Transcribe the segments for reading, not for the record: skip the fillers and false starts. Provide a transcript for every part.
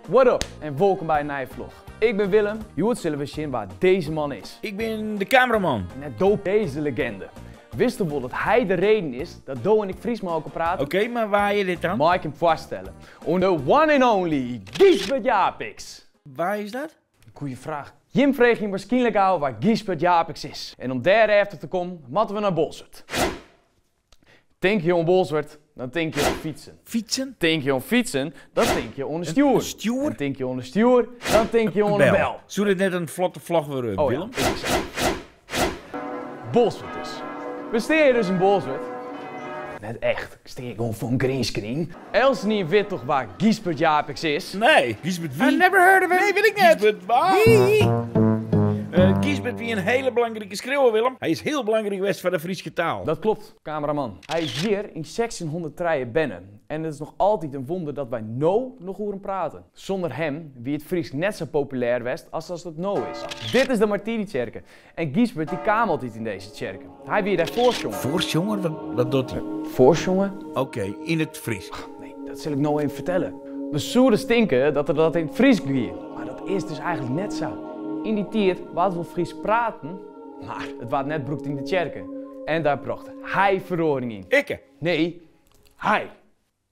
What up en welkom bij een nieuwe vlog. Ik ben Willem, hier zullen we zien waar deze man is. Ik ben de cameraman. Net doop deze legende. Wist je wel dat hij de reden is dat Do en ik Fries mogen praten? Oké, maar waar je dit dan? Mag ik hem voorstellen? On the one and only Gisbert Japix. Waar is dat? Goeie vraag. Jim vreeg je waarschijnlijk al waar Gisbert Japix is. En om daar te komen, moeten we naar Bolsward. Denk je aan Bolsward, dan denk je aan fietsen. Fietsen? Denk je aan fietsen, dan denk je aan een stuur. Een stuur? En denk je aan een stuur, dan denk je aan een bel. Zullen het net een vlotte vlog worden, Oh Willem? ja, Bolsward dus. We staan hier dus in Bolsward. Net echt, ik sta hier gewoon voor een greenscreen. Els niet weet toch waar Gisbert Japix is? Nee. Gisbert wie? I never heard of it. Nee, weet ik net. Gisbert wie? Gisbert wie een hele belangrijke schreeuwer, Willem. Hij is heel belangrijk geweest voor de Friese taal. Dat klopt, cameraman. Hij is hier in 1603 binnen. En het is nog altijd een wonder dat wij nog over hem praten. Zonder hem wie het Fries net zo populair was als het nou is. Dit is de Martini-tjerke. En Gisbert die kwam altijd in deze tjerke. Hij wie daar voorzongen. Voorsjonger? Wat doet hij? Voorzongen? Oké, in het Fries. Nee, dat zal ik nou even vertellen. We zouden stinken dat er dat in het Fries ging. Maar dat is dus eigenlijk net zo. In die tijd waren we Fries praten, maar het was net broekt in de tjerke. En daar bracht hij verhoring in. Ikke? Nee, hij.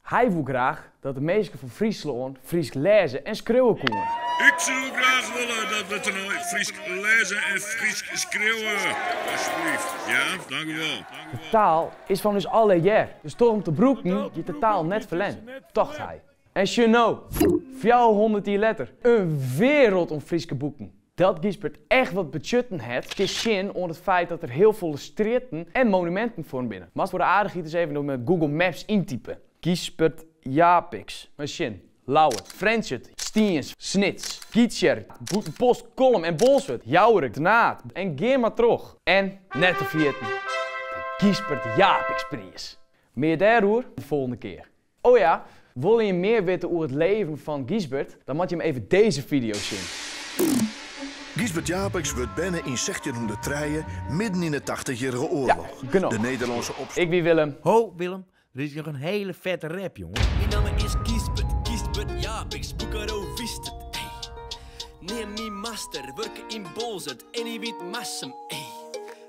Hij wil graag dat de mensen van Friesland Fries lezen en schreeuwen konden. Ik zou graag willen dat we tonight Fries lezen en Fries schreeuwen. Alsjeblieft. Ja, dank u wel. De taal is van ons alle jaar. Dus toch om te broeken je de taal net verlent, dacht hij. En je know, 400 jaar later, een wereld om Friese boeken. Dat Gisbert echt wat budgetten heeft, is zien onder het feit dat er heel veel streten en monumenten voor binnen. Maar voor de aardigheid eens even met Google Maps intypen. Gisbert Japix, Machine, Lauwe, Frensjet, Stiens, Snits, Gietsjer, Post, Kolm en Bolsward, Jouwerik, Naad en Geer maar terug. En net te vergeten, de Gisbert Japix prijs. Meer daarover de volgende keer. Oh ja, wil je meer weten over het leven van Gisbert, dan moet je hem even deze video zien. Gisbert Japix werd binnen in 1603, midden in de 80-jarige oorlog. Ja, genau. De Nederlandse opstand. Ik wie Willem. Ho, Willem. Er is nog een hele vette rap, jongen. Mijn naam is Gisbert Japix, Boekaro wist het, ey. Neem mijn master, werken in Bolzert en ik weet massem, ey.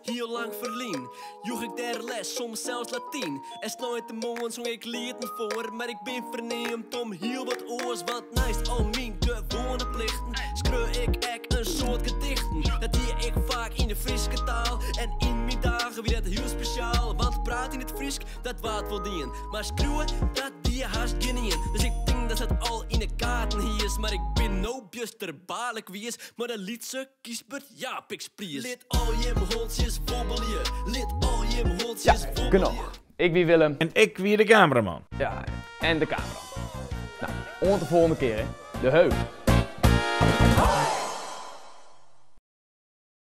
Heel lang verlien, joeg ik daar les, soms zelfs Latijn. En nooit de morgen zong ik lieden voor, maar ik ben verneemd om heel wat oors, wat nice. Al mijn gewone plichten, schreu ik ek een soort gedichten. Dat die ik vaak in de Friese taal, en in mijn dagen weer dat heel speciaal. Want praat in het Fries, dat waard wel dien. Maar schreeuwen, dat die haast genien. Dus ik denk dat het al in de kaarten hier is. Maar ik ben no bjusterbaarlijk wie is, maar de liedse Gisbert Japix prijs. Lid al je holtjes vobbel je, lid al je holtjes vobbel je. Genoeg. Ik wie Willem. En ik weer de cameraman. Ja, en de camera. Nou, onder de volgende keer, hè. De heuk.